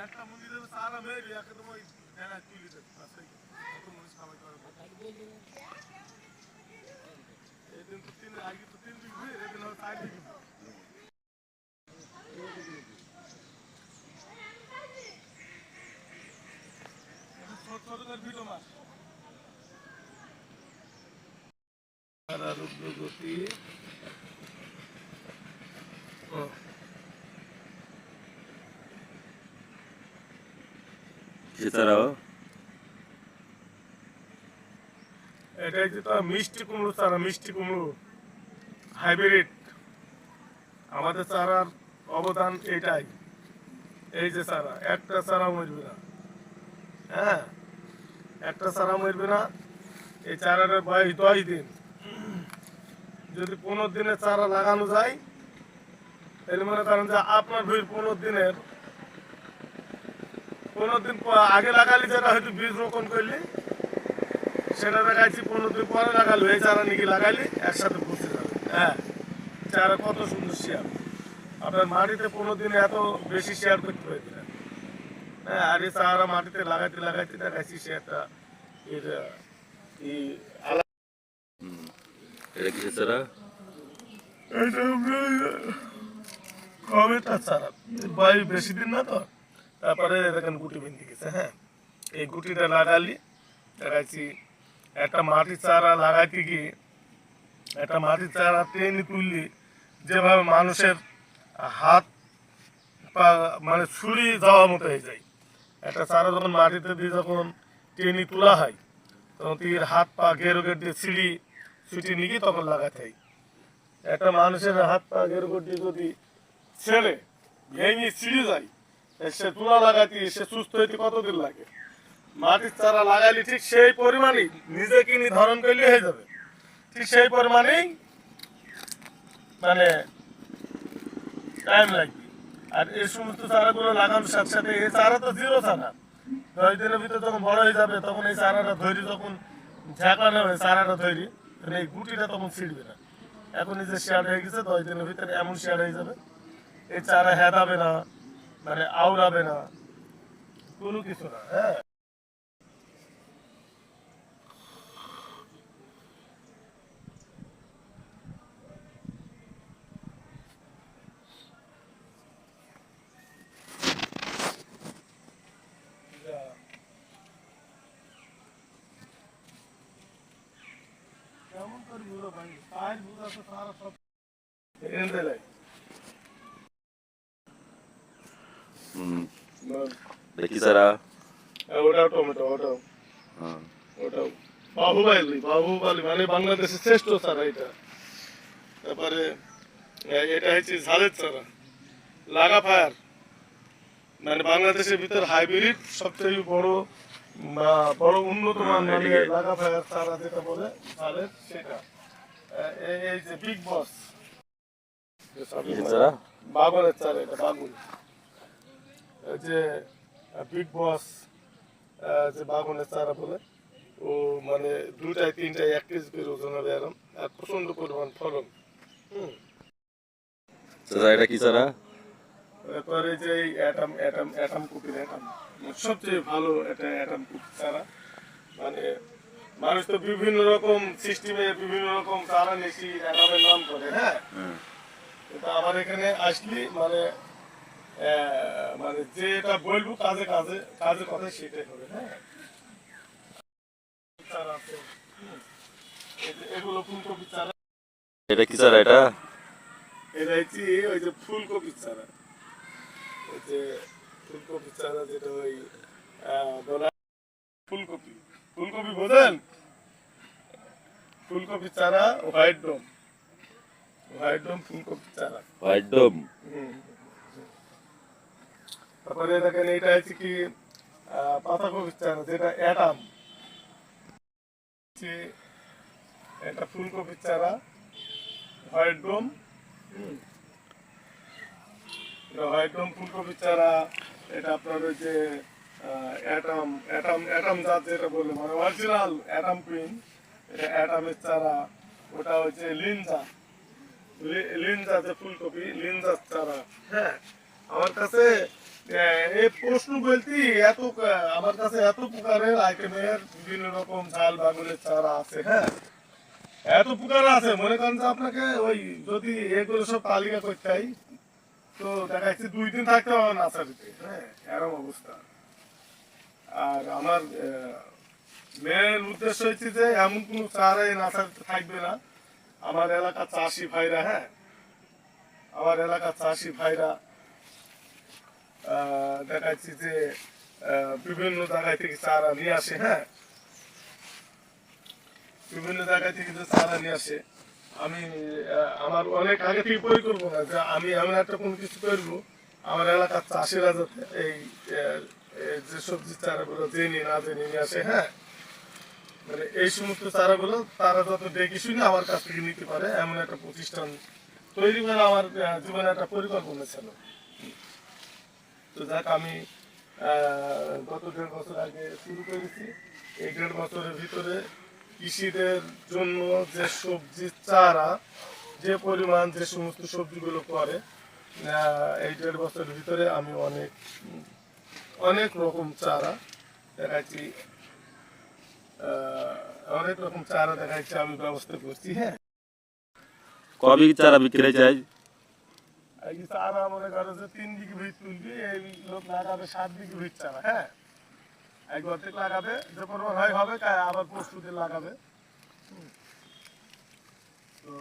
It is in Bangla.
একটা মন্দিরের সারা মেরে একদম ওই জায়গায় তুলে দেবে এদিন তো তিন আগে তো 3 দিন ঘুরে এদিন হলো 4 দিন ছোট ছোট করে ভিডিও মাছ সারা রুদ্রগতি এছাড়াও এটা যেটা মিষ্টি কুমড়ো চারা মিষ্টি কুমড়ো হাইব্রিড আমাদের চারার অবদান এটাই এই যে চারা একটা চারা মরবে না হ্যাঁ একটা চারা মরবে না এই চারাটার বয়স 10 দিন যদি 15 দিনের চারা লাগানো যায় তাহলে মনে করেন যে আপনার ভুঁইয়ের 15 দিনের 15 দিন আগে লাগালে যেটা হয়তো বীজ রোপণ করলে সেটা দেখাচ্ছি 15 দিন পরে লাগালো এই চারা নাকি লাগাইলে একসাথে পুষে যাবে হ্যাঁ চারা কত সুন্দর শেয়ার আপনার মাটিতে 15 দিনে এত বেশি শেয়ার করতে পারবে না হ্যাঁ আর এই চারা মাটিতে লাগাইতে লাগাইতে দেখাচ্ছি শেয়ারটা এটা এটা কি ছাড়া কবেটা চারা বয়স বেশি দিন না তো তারপরে দেখেন গুটি বেঁধে গেছে হ্যাঁ এই গুটিটা লাগালি দেখাচ্ছি একটা মাটির চারা লাগাইতে গিয়ে একটা মাটির চারা টেনে তুললি যেভাবে মানুষের হাত পা মানে ছুরি যাওয়ার মতো হয়ে যায় একটা চারা যখন মাটিতে দিয়ে যখন টেনে তোলা হয় তখন তীর হাত পা গেরোগের দিয়ে ছিঁড়ি ছুটি নিয়ে তখন লাগাতে হয় একটা মানুষের হাত পা গেরোগের দিয়ে যদি ছেড়ে ভেঙে ছিঁড়ে যায় সে তুলা লাগাতে সে সুস্থ হইতে কতদিন লাগে মাটির চারা লাগাইলে ঠিক সেই পরিমাণেই নিজেকে নির্ধারণ করলে হয়ে যাবে ঠিক সেই পরিমাণেই মানে টাইম লাগবে আর এই সমস্ত চারাগুলো লাগানোর সাথে সাথে এই চারা তো জিরো চারা 10 দিনের ভিতরে যখন বড় হয়ে যাবে তখন এই চারাটা ধৈর্য যখন ঝাঁকানো হবে চারাটা ধৈর্য এই গুটিটা তখন ছিঁড়বে না এখন এই যে শেয়ার হয়ে গেছে 10 দিনের ভিতরে এমন শেয়ার হয়ে যাবে এই চারা হেদাবে না মানে আউড়াবে না কোনো কিছু না হ্যাঁ কেমন করে বুঝো ভাই সাইজ বুঝা তো সারা সব এনে দেয় দেখি ছাড়া ওটাও টমেটো ওটাও ওটাও বাহুবালি মানে বাংলাদেশের শ্রেষ্ঠ চারা এটা তারপরে এটা হচ্ছে ঝালের চারা লাগা ফায়ার মানে বাংলাদেশের ভিতর হাইব্রিড সবচেয়ে বড় উন্নত মানের লাগা ফায়ার চারা যেটা বলে ঝালের সেটা এই যে বিগ বস বাগুনের চারা এটা বাগুন যে বিগ বস যে বাগুনের চারা বলে ও মানে 2টায় 3টায় 1 কেজি করে ওজন হবে এরকম আর প্রচন্ড পরিমাণ ফলন এটা কি চারা তারপরে যে অ্যাটাম কুপির অ্যাটাম সবচেয়ে ভালো এটা অ্যাটাম কুপি চারা মানে মানুষ তো বিভিন্ন রকম সিস্টেমে বিভিন্ন রকম চারা নিয়েছি অ্যাটামের নাম করে হ্যাঁ কিন্তু আমার এখানে আসলি মানে মানে যেটা বলবো কাজে কাজে কাজে কথা সেটাই হবে হ্যাঁ চারা আছে এগুলো ফুলকপি চারা এটা কি চারা এটা হচ্ছে ওই যে ফুলকপি চারা ওই যে ফুলকপি চারা যেটা ওই ফুলকপি ফুলকপি বোঝেন ফুলকপি চারা হোয়াইট ডোম ফুলকপি চারা হোয়াইট ডোম তারপরে দেখেন এটা হচ্ছে কি পাতাকপি চারা যেটা অ্যাটাম এটা ফুলকপির চারা হোয়াইট ডোম, হোয়াইট ডোম ফুলকপির চারা, এটা আপনার ওই যে অ্যাটাম অ্যাটাম অ্যাটাম জাত যেটা বলে মানে অরিজিনাল অ্যাটাম কুইন, এটা অ্যাটামের চারা। ওটা হচ্ছে লিনজা, লিনজা যে ফুলকপি, লিনজার চারা। হ্যাঁ, আমার কাছে এই প্রশ্ন বলতে আমার কাছে এত প্রকারের আইটেমের বিভিন্ন রকম ঝাল বাগুনের চারা আছে। হ্যাঁ, এত প্রকার আছে, মনে করেন যে আপনাকে ওই যদি এগুলো সব তালিকা করতে হয় তো দেখা যাচ্ছে 2 দিন থাকতে হবে নার্সারিতে। হ্যাঁ, এরকম অবস্থা। আর আমার মেন উদ্দেশ্য হচ্ছে যে এমন কোনো চারা এই নার্সারিতে থাকবে না। আমার এলাকার চাষি ভাইরা, হ্যাঁ, আমার এলাকার চাষি ভাইরা দেখাচ্ছি যে বিভিন্ন জায়গায় থেকে চারা নিয়ে আসে। হ্যাঁ, বিভিন্ন জায়গা থেকে যে চারা নিয়ে আসে, আমি আমার অনেক আগে থেকে পরিকল্পনা যে আমি এমন একটা কোনো কিছু করবো আমার এলাকার চাষিরা যাতে এই যে সবজির চারাগুলো জেনে না জেনে নিয়ে আসে। হ্যাঁ, মানে এই সমস্ত চারাগুলো তারা যত দেখে শুনে আমার কাছ থেকে নিতে পারে এমন একটা প্রতিষ্ঠান তৈরি করে আমার জীবনে একটা পরিকল্পনা ছিল। তো যাক, আমি গত 1.5 বছর আগে শুরু করেছি। এই 1.5 বছরের ভিতরে কৃষিদের জন্য যে সবজির চারা যে পরিমাণ যে সমস্ত সবজিগুলো করে, এই 1.5 বছরের ভিতরে আমি অনেক অনেক রকম চারা দেখাচ্ছি, অনেক রকম চারা দেখাচ্ছি আমি ব্যবস্থা করছি। হ্যাঁ, কবে চারা বিক্রি চাই? এই চারা মনে করো যে 3 বিঘে ভিত তুলবি, এই লোক লাগাবে 7 বিঘে ভিত চারা। হ্যাঁ, একবার থেকে লাগাবে, যে পরিমাণ হয় হবে, আবার পরশু দিন লাগাবে। তো